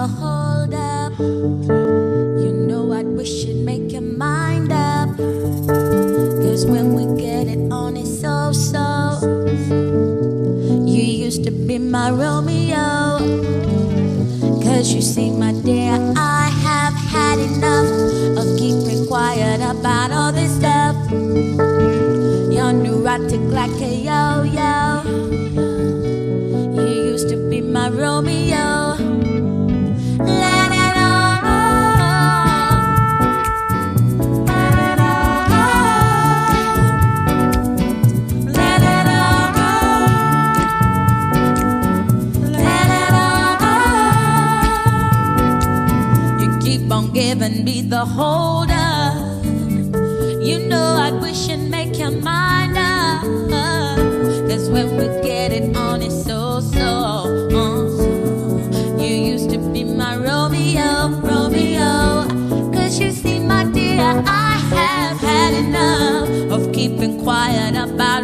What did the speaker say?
the hold up. You know I'd wish you'd make your mind up. Cause when we get it on, it's so. You used to be my Romeo. Cause you see, my dear, I have had enough of keeping quiet about all this stuff. You're neurotic like a yo-yo. You used to be my Romeo. Let it all go. Let it all go. Let it all go. Let it all go. You keep on giving me the hold up. You know I'd wish you'd make your mind up. Cause when we get it on, it's so. You used to be my Romeo. Cause you see, my dear, I have had enough of keeping quiet about